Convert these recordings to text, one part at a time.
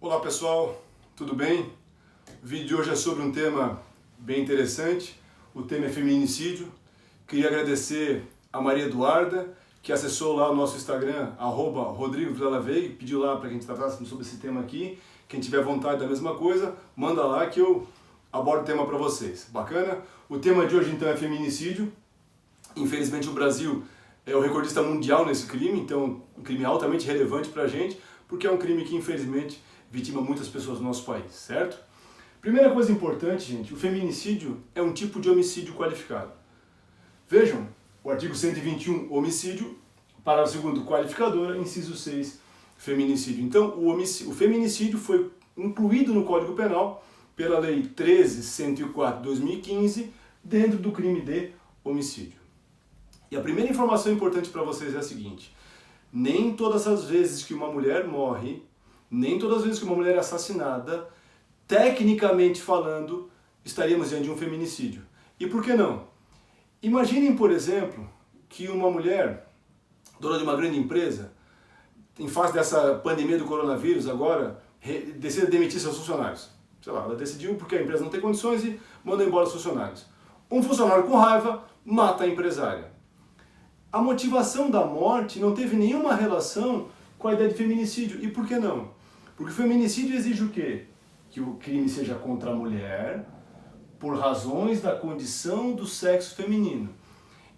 Olá pessoal, tudo bem? O vídeo de hoje é sobre um tema bem interessante, o tema é feminicídio. Queria agradecer a Maria Eduarda, que acessou lá o nosso Instagram, @RodrigoVillaVeiga, pediu lá para que a gente tratasse sobre esse tema aqui. Quem tiver vontade da mesma coisa, manda lá que eu abordo o tema para vocês. Bacana? O tema de hoje então é feminicídio. Infelizmente o Brasil é o recordista mundial nesse crime, então um crime altamente relevante para a gente, porque é um crime que infelizmente vitima muitas pessoas no nosso país, certo? Primeira coisa importante, gente, o feminicídio é um tipo de homicídio qualificado. Vejam, o artigo 121, homicídio, parágrafo 2º, qualificadora, inciso 6, feminicídio. Então, o feminicídio foi incluído no Código Penal pela Lei 13.104/2015, dentro do crime de homicídio. E a primeira informação importante para vocês é a seguinte: nem todas as vezes que uma mulher morre, nem todas as vezes que uma mulher é assassinada, tecnicamente falando, estaríamos diante de um feminicídio. E por que não? Imaginem, por exemplo, que uma mulher, dona de uma grande empresa, em face dessa pandemia do coronavírus agora, decida demitir seus funcionários. Sei lá, ela decidiu porque a empresa não tem condições e manda embora os funcionários. Um funcionário com raiva mata a empresária. A motivação da morte não teve nenhuma relação com a ideia de feminicídio. E por que não? Porque o feminicídio exige o quê? Que o crime seja contra a mulher por razões da condição do sexo feminino.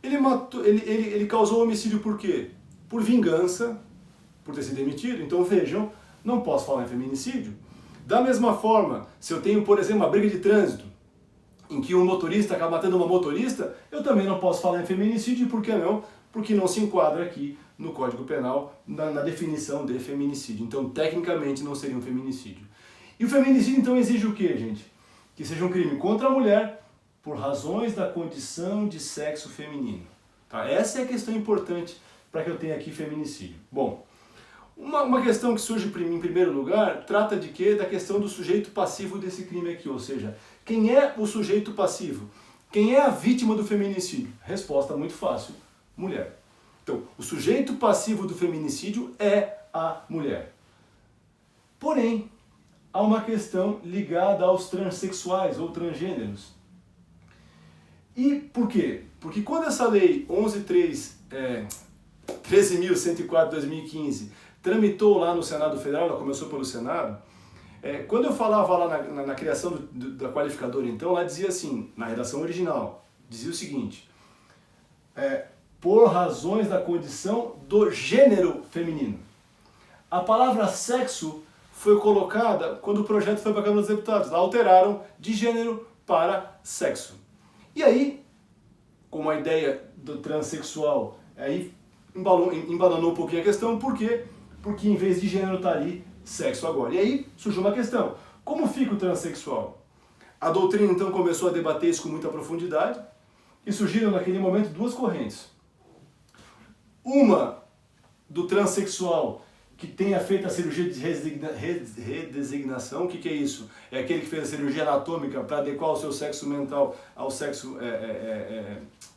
Ele causou homicídio por quê? Por vingança, por ter sido demitido. Então vejam, não posso falar em feminicídio. Da mesma forma, se eu tenho, por exemplo, uma briga de trânsito, em que um motorista acaba matando uma motorista, eu também não posso falar em feminicídio. E por que não? Porque não se enquadra aqui no Código Penal, na definição de feminicídio. Então, tecnicamente, não seria um feminicídio. E o feminicídio, então, exige o quê, gente? Que seja um crime contra a mulher por razões da condição de sexo feminino. Tá? Essa é a questão importante para que eu tenha aqui feminicídio. Bom, uma questão que surge em primeiro lugar trata de quê? Da questão do sujeito passivo desse crime aqui, ou seja, quem é o sujeito passivo? Quem é a vítima do feminicídio? Resposta muito fácil: mulher. Então, o sujeito passivo do feminicídio é a mulher. Porém, há uma questão ligada aos transexuais ou transgêneros. E por quê? Porque quando essa lei 13.104/2015 tramitou lá no Senado Federal, ela começou pelo Senado, quando eu falava lá na criação da qualificadora, então, ela dizia assim, na redação original, dizia o seguinte: por razões da condição do gênero feminino. A palavra sexo foi colocada quando o projeto foi para a Câmara dos Deputados. Lá alteraram de gênero para sexo. E aí, com a ideia do transexual, aí embananou um pouquinho a questão. Por quê? Porque em vez de gênero está ali sexo agora. E aí surgiu uma questão: como fica o transexual? A doutrina então começou a debater isso com muita profundidade e surgiram naquele momento duas correntes. Uma do transexual que tenha feito a cirurgia de redesignação. O que é isso? É aquele que fez a cirurgia anatômica para adequar o seu sexo mental ao sexo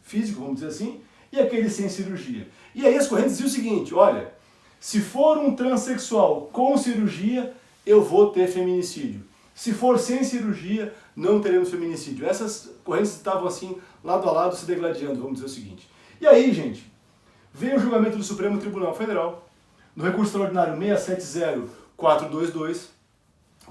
físico, vamos dizer assim, e aquele sem cirurgia. E aí as correntes diziam o seguinte: olha, se for um transexual com cirurgia, eu vou ter feminicídio. Se for sem cirurgia, não teremos feminicídio. Essas correntes estavam assim, lado a lado, se degladiando, vamos dizer o seguinte. E aí, gente, veio o julgamento do Supremo Tribunal Federal, no recurso extraordinário 670.422,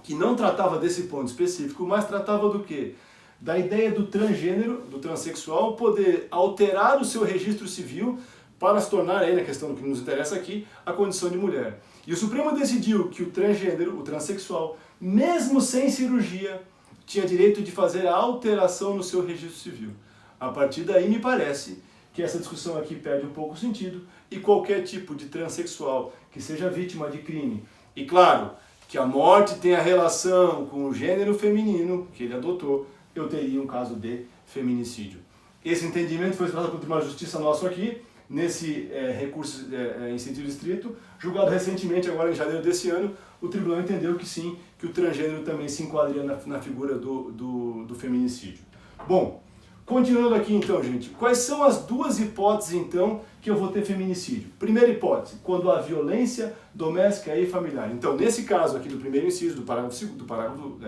que não tratava desse ponto específico, mas tratava do quê? Da ideia do transgênero, do transexual, poder alterar o seu registro civil para se tornar, aí na questão do que nos interessa aqui, a condição de mulher. E o Supremo decidiu que o transgênero, o transexual, mesmo sem cirurgia, tinha direito de fazer a alteração no seu registro civil. A partir daí, me parece que essa discussão aqui perde um pouco o sentido e qualquer tipo de transexual que seja vítima de crime, e claro, que a morte tenha relação com o gênero feminino que ele adotou, eu teria um caso de feminicídio. Esse entendimento foi expressado pelo Tribunal de Justiça nosso aqui, nesse recurso em sentido estrito, julgado recentemente, agora em janeiro desse ano. O tribunal entendeu que sim, que o transgênero também se enquadraria na figura do feminicídio. Bom, Continuando aqui então, gente, quais são as duas hipóteses então que eu vou ter feminicídio? Primeira hipótese, quando há violência doméstica e familiar. Então, nesse caso aqui do primeiro inciso, do parágrafo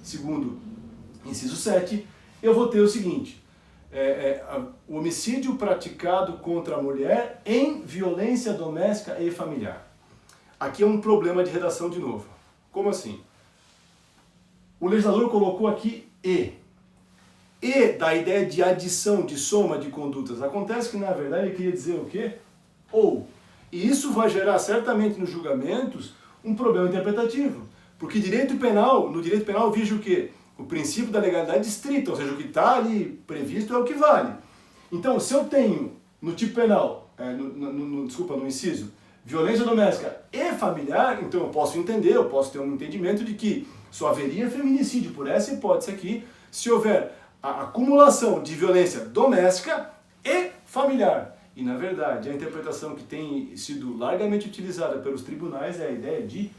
segundo, inciso 7, eu vou ter o seguinte, o homicídio praticado contra a mulher em violência doméstica e familiar. Aqui é um problema de redação de novo. Como assim? O legislador colocou aqui E da ideia de adição, de soma de condutas. Acontece que, na verdade, ele queria dizer o quê? Ou. E isso vai gerar, certamente, nos julgamentos, um problema interpretativo. Porque no direito penal vige o quê? O princípio da legalidade estrita, ou seja, o que está ali previsto é o que vale. Então, se eu tenho no tipo penal, no inciso, violência doméstica e familiar, então eu posso ter um entendimento de que só haveria feminicídio por essa hipótese aqui, se houver a acumulação de violência doméstica e familiar. E, na verdade, a interpretação que tem sido largamente utilizada pelos tribunais é a ideia de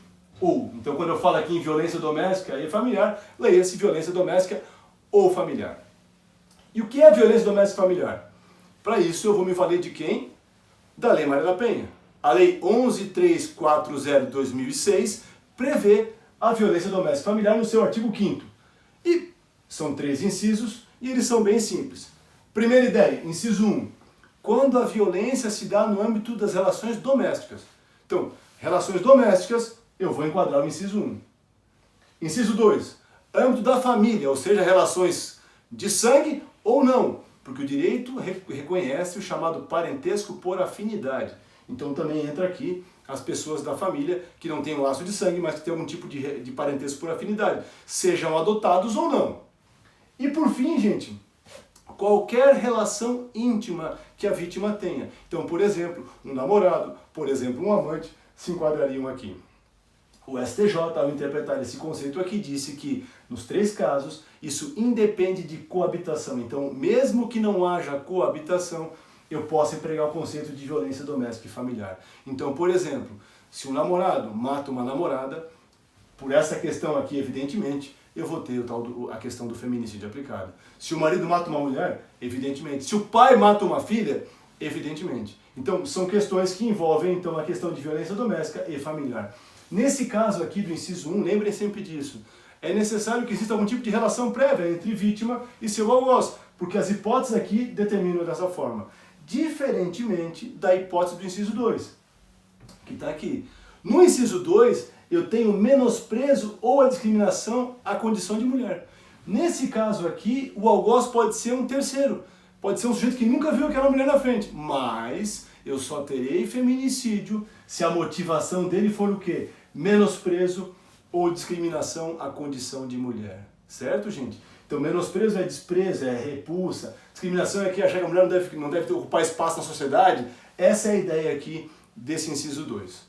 ou. Então, quando eu falo aqui em violência doméstica e familiar, leia-se violência doméstica ou familiar. E o que é violência doméstica e familiar? Para isso, eu vou me valer de quem? Da Lei Maria da Penha. A Lei 11.340 de 2006 prevê a violência doméstica e familiar no seu artigo 5º. E são 3 incisos e eles são bem simples. Primeira ideia, inciso 1. Quando a violência se dá no âmbito das relações domésticas. Então, relações domésticas, eu vou enquadrar o inciso 1. Inciso 2. Âmbito da família, ou seja, relações de sangue ou não. Porque o direito reconhece o chamado parentesco por afinidade. Então também entra aqui as pessoas da família que não têm um laço de sangue, mas que têm algum tipo de parentesco por afinidade. Sejam adotados ou não. E por fim, gente, qualquer relação íntima que a vítima tenha. Então, por exemplo, um namorado, por exemplo, um amante, se enquadrariam aqui. O STJ, ao interpretar esse conceito aqui, disse que, nos 3 casos, isso independe de coabitação. Então, mesmo que não haja coabitação, eu posso empregar o conceito de violência doméstica e familiar. Então, por exemplo, se um namorado mata uma namorada, por essa questão aqui, evidentemente, eu vou ter a questão do feminicídio aplicado. Se o marido mata uma mulher, evidentemente. Se o pai mata uma filha, evidentemente. Então, são questões que envolvem então, a questão de violência doméstica e familiar. Nesse caso aqui do inciso 1, lembrem sempre disso. É necessário que exista algum tipo de relação prévia entre vítima e seu algoz, porque as hipóteses aqui determinam dessa forma. Diferentemente da hipótese do inciso 2, que está aqui. No inciso 2, eu tenho menosprezo ou a discriminação à condição de mulher. Nesse caso aqui, o algoz pode ser um terceiro. Pode ser um sujeito que nunca viu aquela mulher na frente. Mas eu só terei feminicídio se a motivação dele for o quê? Menosprezo ou discriminação à condição de mulher. Certo, gente? Então, menosprezo é desprezo, é repulsa. Discriminação é que achar que a mulher não deve ocupar espaço na sociedade. Essa é a ideia aqui desse inciso 2.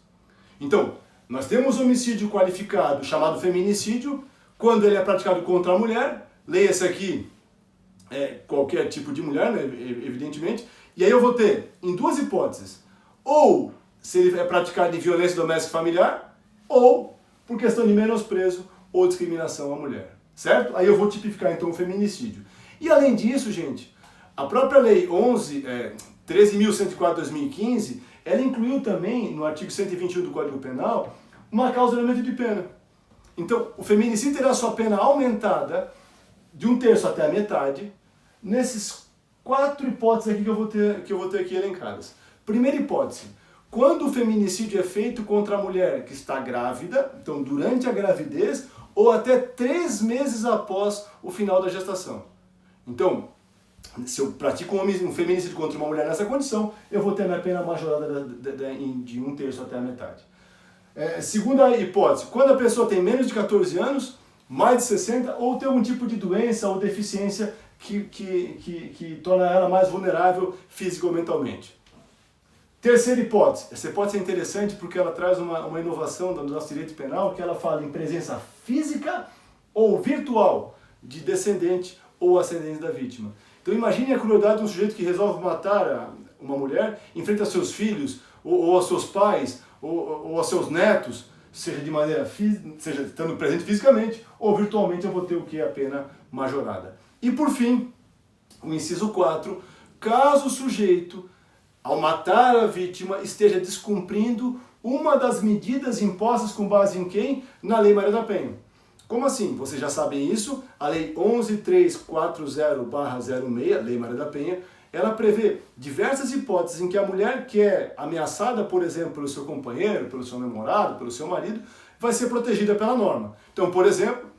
Então, nós temos homicídio qualificado, chamado feminicídio, quando ele é praticado contra a mulher. Leia-se aqui qualquer tipo de mulher, né, evidentemente. E aí eu vou ter, em 2 hipóteses, ou se ele é praticado em violência doméstica e familiar, ou por questão de menosprezo ou discriminação à mulher. Certo? Aí eu vou tipificar então o feminicídio. E além disso, gente, a própria lei 13.104 de 2015, ela incluiu também, no artigo 121 do Código Penal, uma causa de aumento de pena. Então, o feminicídio terá sua pena aumentada de 1/3 até a metade, nesses 4 hipóteses aqui que eu vou ter aqui elencadas. Primeira hipótese, quando o feminicídio é feito contra a mulher que está grávida, então durante a gravidez, ou até 3 meses após o final da gestação. Então, se eu pratico um feminicídio contra uma mulher nessa condição, eu vou ter a minha pena majorada de 1/3 até a metade. Segunda hipótese, quando a pessoa tem menos de 14 anos, mais de 60, ou tem algum tipo de doença ou deficiência que torna ela mais vulnerável física ou mentalmente. Terceira hipótese. Essa hipótese é interessante porque ela traz uma inovação do nosso direito penal, que ela fala em presença física ou virtual de descendente ou ascendente da vítima. Então imagine a crueldade de um sujeito que resolve matar uma mulher em frente aos seus filhos, ou aos seus pais, ou aos seus netos, seja de maneira seja estando presente fisicamente, ou virtualmente eu vou ter o que? A pena majorada. E por fim, O inciso 4, caso o sujeito, ao matar a vítima, esteja descumprindo uma das medidas impostas com base em quem? Na Lei Maria da Penha. Como assim? Vocês já sabem isso, a Lei 11.340/06, Lei Maria da Penha, ela prevê diversas hipóteses em que a mulher que é ameaçada, por exemplo, pelo seu companheiro, pelo seu namorado, pelo seu marido, vai ser protegida pela norma. Então, por exemplo,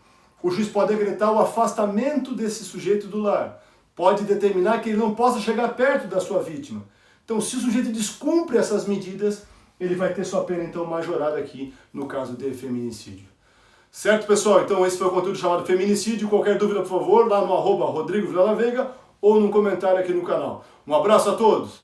o juiz pode decretar o afastamento desse sujeito do lar, pode determinar que ele não possa chegar perto da sua vítima. Então, se o sujeito descumpre essas medidas, ele vai ter sua pena então majorada aqui no caso de feminicídio. Certo, pessoal? Então esse foi o conteúdo chamado Feminicídio. Qualquer dúvida, por favor, lá no @Rodrigo Vilela Veiga ou no comentário aqui no canal. Um abraço a todos!